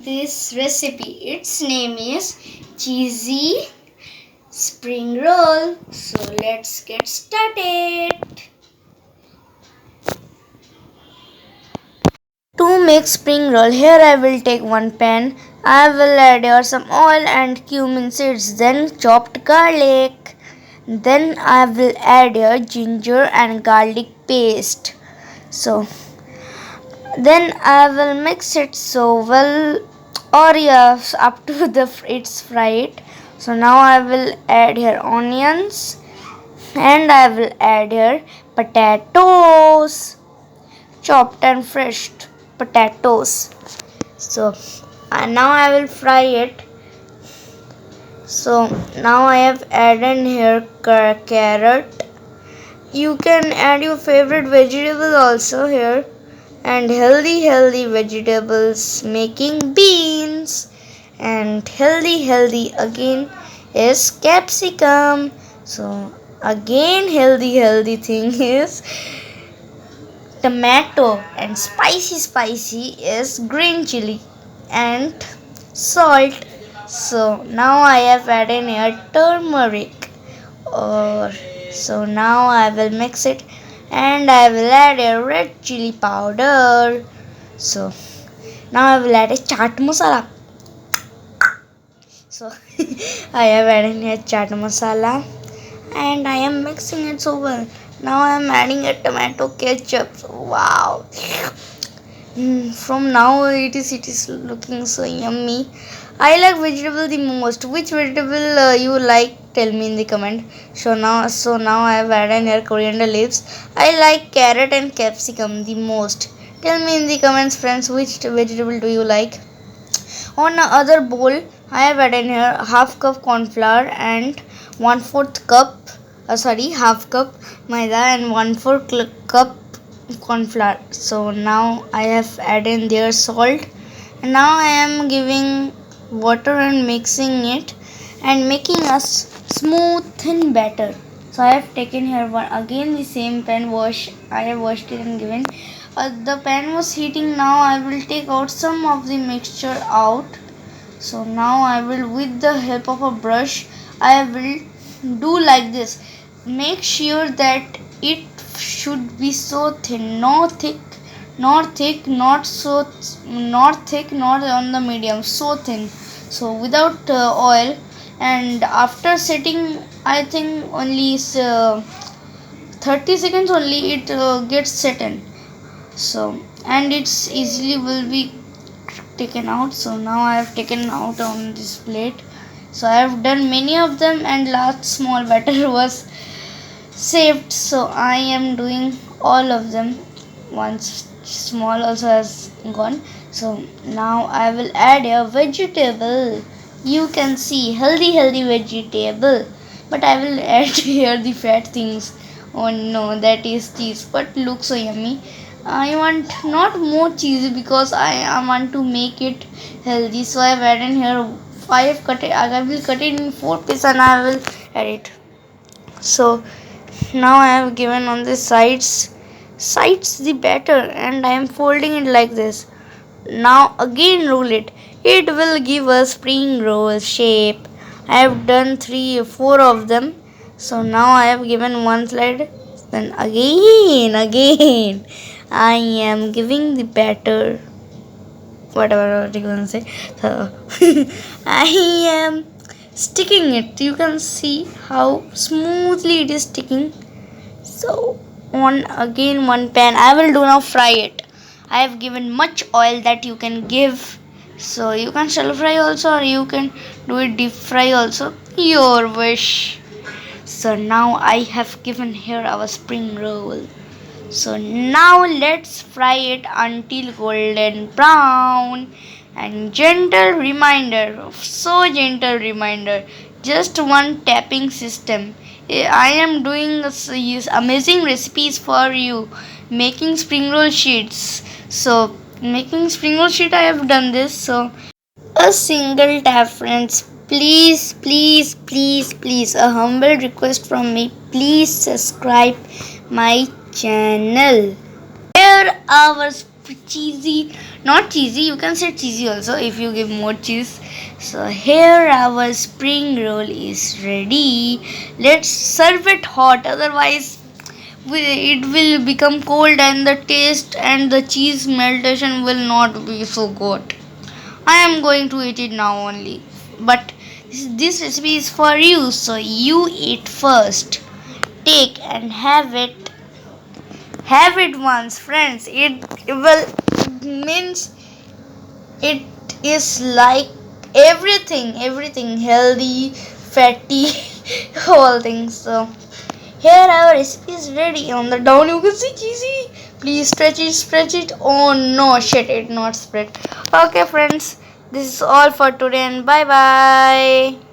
this recipe. Its name is cheesy spring roll. So let's get started. To make spring roll, here I will take one pan. I will add here some oil and cumin seeds, then chopped garlic. Then I will add here ginger and garlic paste. So then I will mix it so well, or yes, up to the it's fried. So now I will add here onions and I will add here potatoes, chopped and fresh potatoes. So now I will fry it. So now I have added here carrot. You can add your favorite vegetable also here, and healthy vegetables making beans, and healthy again is capsicum. So again healthy thing is tomato, and spicy is green chili and salt. So now I have added here turmeric, or so now I will mix it and I will add a red chili powder. So now I will add a chaat masala. So I have added here chaat masala and I am mixing it so well. Now I am adding a tomato ketchup. Wow. From now it is looking so yummy. I like vegetable the most. Which vegetable you like? Tell me in the comment. So now I have added here coriander leaves. I like carrot and capsicum the most. Tell me in the comments, friends, which vegetable do you like? On the other bowl, I have added here half cup corn flour and 1/4 cup, half cup maida and 1/4 cup corn flour. So now I have added their salt, and now I am giving water and mixing it and making a smooth thin batter. So I have taken here one again the same pan wash. I have washed it and given. The pan was heating. Now I will take out some of the mixture out. So now I will, with the help of a brush, I will do like this. Make sure that it should be so thin, not thick, not thick, not so, not thick, not on the medium, so thin. So without oil, and after setting, I think only 30 seconds only it gets set in. So and it's easily will be taken out. So now I have taken out on this plate. So I have done many of them, and last small batter was saved. So I am doing all of them. Once small also has gone. So now I will add a vegetable. You can see healthy vegetable, but I will add here the fat things. Oh no, that is cheese, but looks so yummy. I want not more cheesy because I want to make it healthy. So I have added here five cut it. I will cut it in 4 pieces and I will add it. So now I have given on the sides the batter, and I am folding it like this. Now again roll it. It will give a spring roll shape. I have done 3 or 4 of them. So now I have given one slide. Then again I am giving the batter, whatever you can say. So I am sticking it. You can see how smoothly it is sticking. So on again one pan, I will do now fry it. I have given much oil that you can give. So you can shallow fry also, or you can do it deep fry also. Your wish. So now I have given here our spring roll. So now let's fry it until golden brown. And gentle reminder, just one tapping system. I am doing amazing recipes for you, making spring roll sheets. So making spring roll sheet, I have done this. So a single tap, friends. Please, a humble request from me. Please subscribe my channel. Here our cheesy, not cheesy, you can say cheesy also if you give more cheese. So here our spring roll is ready. Let's serve it hot, otherwise it will become cold and the taste and the cheese meltation will not be so good. I am going to eat it now only. But this recipe is for you, so you eat first. Take and have it. Have it once, friends. It will means it is like everything healthy, fatty, all things. So here our recipe is ready. On the down you can see cheesy. Please stretch it. Oh no, shit, it not spread. Okay, friends, this is all for today, and bye bye.